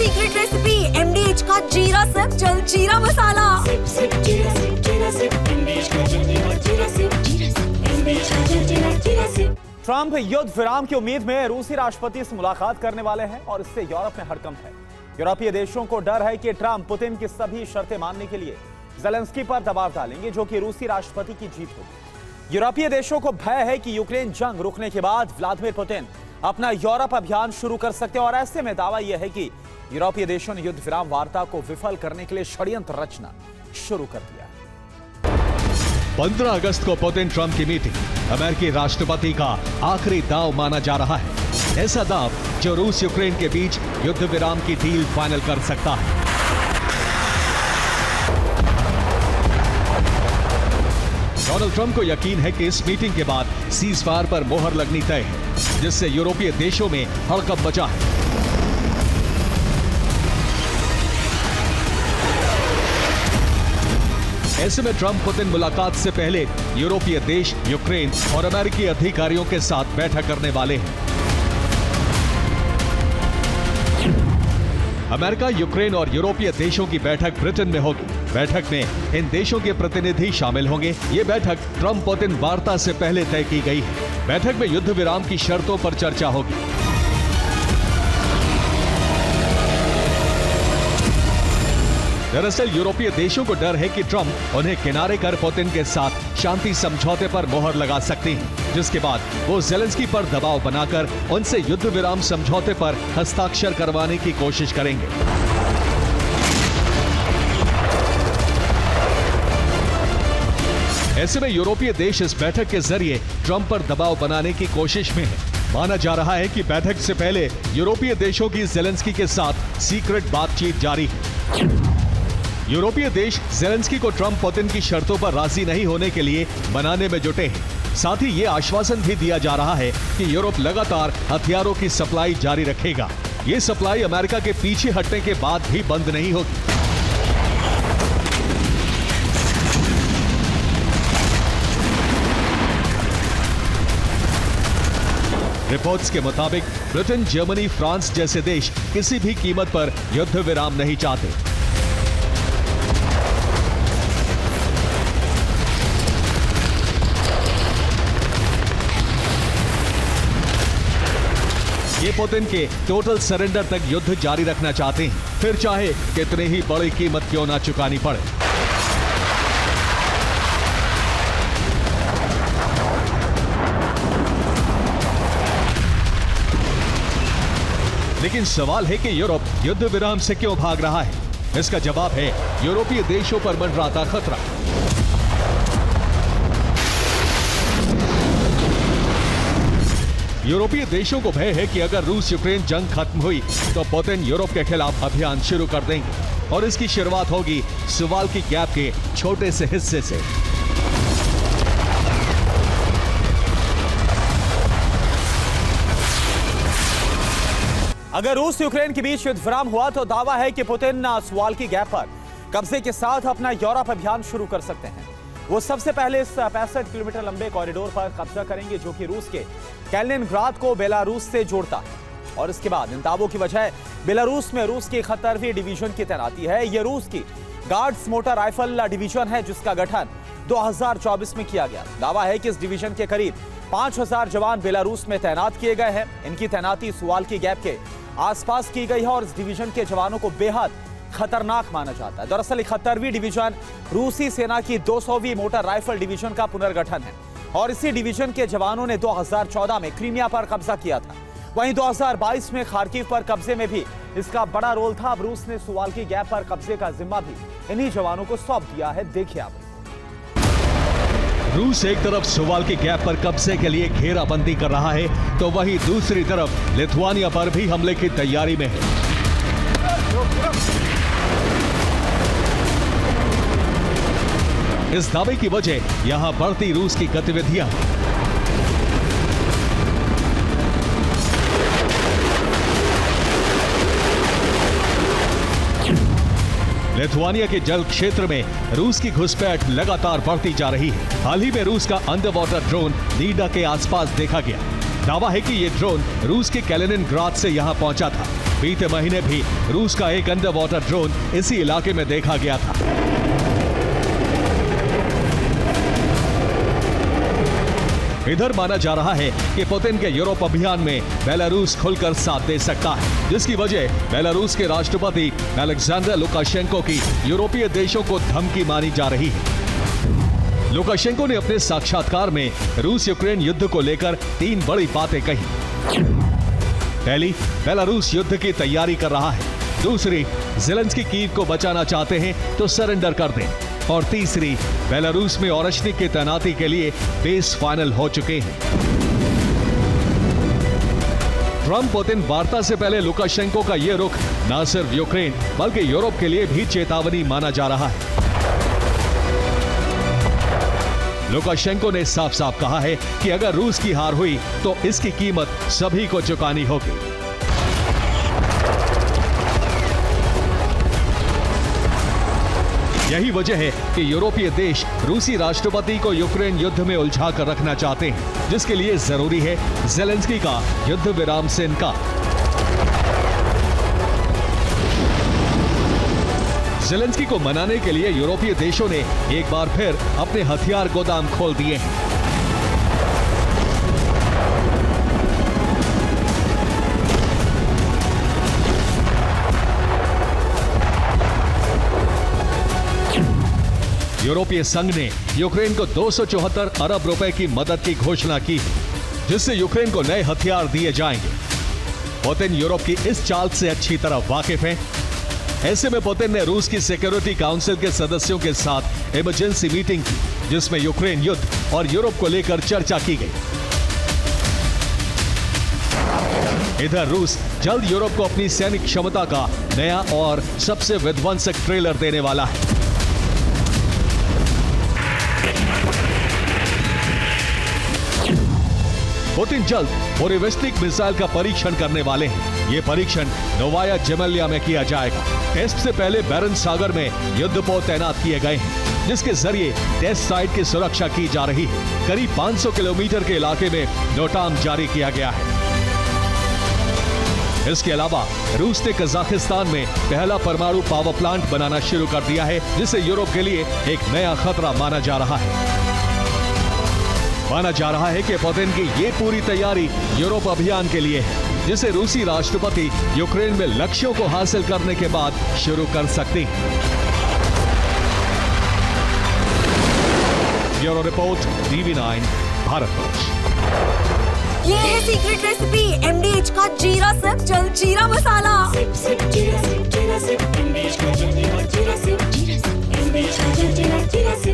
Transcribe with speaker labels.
Speaker 1: Secret recipe MDH का जीरा SIP जल जीरा मसाला।
Speaker 2: सिप सिप जीरा सिप जीरा सिप MDH का जल जीरा जीरा सिप MDH का जल जीरा जीरा सिप।
Speaker 3: ट्रंप युद्ध विराम की उम्मीद में रूसी राष्ट्रपति से मुलाकात करने वाले हैं और इससे यूरोप में हड़कंप है। यूरोपीय देशों को डर है कि ट्रंप पुतिन की सभी शर्तें मानने के लिए ज़ेलेंस्की पर दबाव डालेंगे, जो कि रूसी राष्ट्रपति की जीत होगी। यूरोपीय देशों को भय है कि यूक्रेन जंग रुकने के बाद व्लादिमीर पुतिन अपना यूरोप अभियान शुरू कर सकते हैं और ऐसे में दावा यह है कि यूरोपीय देशों ने युद्ध विराम वार्ता को विफल करने के लिए षड्यंत्र रचना शुरू कर दिया।
Speaker 4: 15 अगस्त को पुतिन ट्रंप की मीटिंग अमेरिकी राष्ट्रपति का आखिरी दांव माना जा रहा है। ऐसा दांव जो रूस यूक्रेन के बीच युद्ध विराम की डील फाइनल कर सकता है। डोनाल्ड ट्रंप को यकीन है कि इस मीटिंग के बाद सीज फायर पर मोहर लगनी तय है, जिससे यूरोपीय देशों में हड़कंप मचा है। ऐसे में ट्रंप पुतिन मुलाकात से पहले यूरोपीय देश, यूक्रेन और अमेरिकी अधिकारियों के साथ बैठक करने वाले हैं। अमेरिका, यूक्रेन और यूरोपीय देशों की बैठक ब्रिटेन में होगी। बैठक में इन देशों के प्रतिनिधि शामिल होंगे। ये बैठक ट्रंप पुतिन वार्ता से पहले तय की गई है। बैठक में युद्ध विराम की शर्तों पर चर्चा होगी। दरअसल यूरोपीय देशों को डर है कि ट्रंप उन्हें किनारे कर पुतिन के साथ शांति समझौते पर मोहर लगा सकते हैं, जिसके बाद वो ज़ेलेंस्की पर दबाव बनाकर उनसे युद्ध विराम समझौते पर हस्ताक्षर करवाने की कोशिश करेंगे। ऐसे में यूरोपीय देश इस बैठक के जरिए ट्रंप पर दबाव बनाने की कोशिश में है। माना जा रहा है कि बैठक से पहले यूरोपीय देशों की ज़ेलेंस्की के साथ सीक्रेट बातचीत जारी है। यूरोपीय देश ज़ेलेंस्की को ट्रंप पुतिन की शर्तों पर राजी नहीं होने के लिए मनाने में जुटे हैं। साथ ही ये आश्वासन भी दिया जा रहा है कि यूरोप लगातार हथियारों की सप्लाई जारी रखेगा। ये सप्लाई अमेरिका के पीछे हटने के बाद भी बंद नहीं होगी। रिपोर्ट्स के मुताबिक ब्रिटेन, जर्मनी, फ्रांस जैसे देश किसी भी कीमत पर युद्ध विराम नहीं चाहते। ये पुतिन के टोटल सरेंडर तक युद्ध जारी रखना चाहते हैं, फिर चाहे कितनी ही बड़ी कीमत क्यों ना चुकानी पड़े। लेकिन सवाल है कि यूरोप युद्ध विराम से क्यों भाग रहा है? इसका जवाब है यूरोपीय देशों पर मंडराता खतरा। यूरोपीय देशों को भय है कि अगर रूस यूक्रेन जंग खत्म हुई तो पुतिन यूरोप के खिलाफ अभियान शुरू कर देंगे और इसकी शुरुआत होगी सुवाल्की गैप के छोटे से हिस्से से।
Speaker 3: अगर रूस यूक्रेन के बीच युद्ध विराम हुआ तो दावा है कि पुतिन सुवाल्की गैप पर कब्जे के साथ अपना यूरोप अभियान शुरू कर सकते हैं। वो सबसे पहले इस 65 किलोमीटर लंबे कॉरिडोर पर कब्जा करेंगे, जो कि रूस के कैलिनिनग्राद को बेलारूस से जोड़ता है। और इसके बाद इन दावों की वजह बेलारूस में रूस की 71वीं डिवीजन की तैनाती है। यह रूस की गार्ड्स मोटर राइफल डिवीजन है, जिसका गठन 2024 में किया गया। दावा है कि इस डिवीजन के करीब 5000 जवान बेलारूस में तैनात किए गए हैं। इनकी तैनाती सुवाल्की गैप के आसपास की गई है और इस डिवीजन के जवानों को बेहद खतरनाक माना जाता है। दरअसल 71वीं डिवीजन रूसी सेना की 200वीं मोटर राइफल डिवीजन का पुनर्गठन है और इसी डिवीजन के जवानों ने 2014 में क्रीमिया पर कब्जा किया था। वहीं 2022 में खार्किव पर कब्जे में भी इसका बड़ा रोल था। अब रूस ने सुवाल्की गैप पर कब्जे का जिम्मा भी इन्हीं जवानों को सौंप दिया है। देखिए आप।
Speaker 4: रूस एक तरफ सुवाल्की गैप पर कब्जे के लिए घेराबंदी कर रहा है, तो वहीं दूसरी तरफ लिथुआनिया पर भी हमले की तैयारी में है। इस दावे की वजह यहां बढ़ती रूस की गतिविधियां हैं। लिथुआनिया के जल क्षेत्र में रूस की घुसपैठ लगातार बढ़ती जा रही है। हाल ही में रूस का अंडर वाटर ड्रोन नीडा के आसपास देखा गया। दावा है कि यह ड्रोन रूस के कैलिनिनग्राद से यहां पहुंचा था। बीते महीने भी रूस का एक अंडर वाटर ड्रोन इसी इलाके में देखा गया था। इधर माना जा रहा है कि पुतिन के यूरोप अभियान में बेलारूस खुलकर साथ दे सकता है, जिसकी वजह बेलारूस के राष्ट्रपति अलेक्जेंडर लुकाशेंको की यूरोपीय देशों को धमकी मानी जा रही है। लुकाशेंको ने अपने साक्षात्कार में रूस यूक्रेन युद्ध को लेकर 3 बड़ी बातें कही। पहली, बेलारूस युद्ध की तैयारी कर रहा है। दूसरी, ज़ेलेंस्की कीव को बचाना चाहते हैं तो सरेंडर कर दें। और तीसरी, बेलारूस में ओरेशनिक की तैनाती के लिए बेस फाइनल हो चुके हैं। ट्रंप पुतिन वार्ता से पहले लुकाशेंको का यह रुख न सिर्फ यूक्रेन बल्कि यूरोप के लिए भी चेतावनी माना जा रहा है। लुकाशेंको ने साफ साफ कहा है कि अगर रूस की हार हुई तो इसकी कीमत सभी को चुकानी होगी। यही वजह है कि यूरोपीय देश रूसी राष्ट्रपति को यूक्रेन युद्ध में उलझा कर रखना चाहते हैं, जिसके लिए जरूरी है ज़ेलेंस्की का युद्ध विराम से इनकार। ज़ेलेंस्की को मनाने के लिए यूरोपीय देशों ने एक बार फिर अपने हथियार गोदाम खोल दिए हैं। यूरोपीय संघ ने यूक्रेन को 274 अरब रुपए की मदद की घोषणा की, जिससे यूक्रेन को नए हथियार दिए जाएंगे। पुतिन यूरोप की इस चाल से अच्छी तरह वाकिफ हैं। ऐसे में पुतिन ने रूस की सिक्योरिटी काउंसिल के सदस्यों के साथ इमरजेंसी मीटिंग की, जिसमें यूक्रेन युद्ध और यूरोप को लेकर चर्चा की गई। इधर रूस जल्द यूरोप को अपनी सैनिक क्षमता का नया और सबसे विध्वंसक ट्रेलर देने वाला है। पुतिन जल्द बोरिविस्टिक मिसाइल का परीक्षण करने वाले हैं। ये परीक्षण नोवाया जेमेलिया में किया जाएगा। टेस्ट से पहले बैरंट सागर में युद्धपोत तैनात किए गए हैं, जिसके जरिए टेस्ट साइट की सुरक्षा की जा रही है। करीब 500 किलोमीटर के इलाके में नोटाम जारी किया गया है। इसके अलावा रूस ने कजाकिस्तान में पहला परमाणु पावर प्लांट बनाना शुरू कर दिया है, जिसे यूरोप के लिए एक नया खतरा माना जा रहा है। माना जा रहा है कि पुतिन की ये पूरी तैयारी यूरोप अभियान के लिए है, जिसे रूसी राष्ट्रपति यूक्रेन में लक्ष्यों को हासिल करने के बाद शुरू कर सकते हैं। Bureau report, TV9 Bharatvarsh.
Speaker 1: ये है सीक्रेट रेसिपी MDH का जीरा सिप जलजीरा मसाला।
Speaker 2: सिप सिप जीरा सिप MDH का जलजीरा जीरा सिप MDH का जलजीरा जीरा सिप।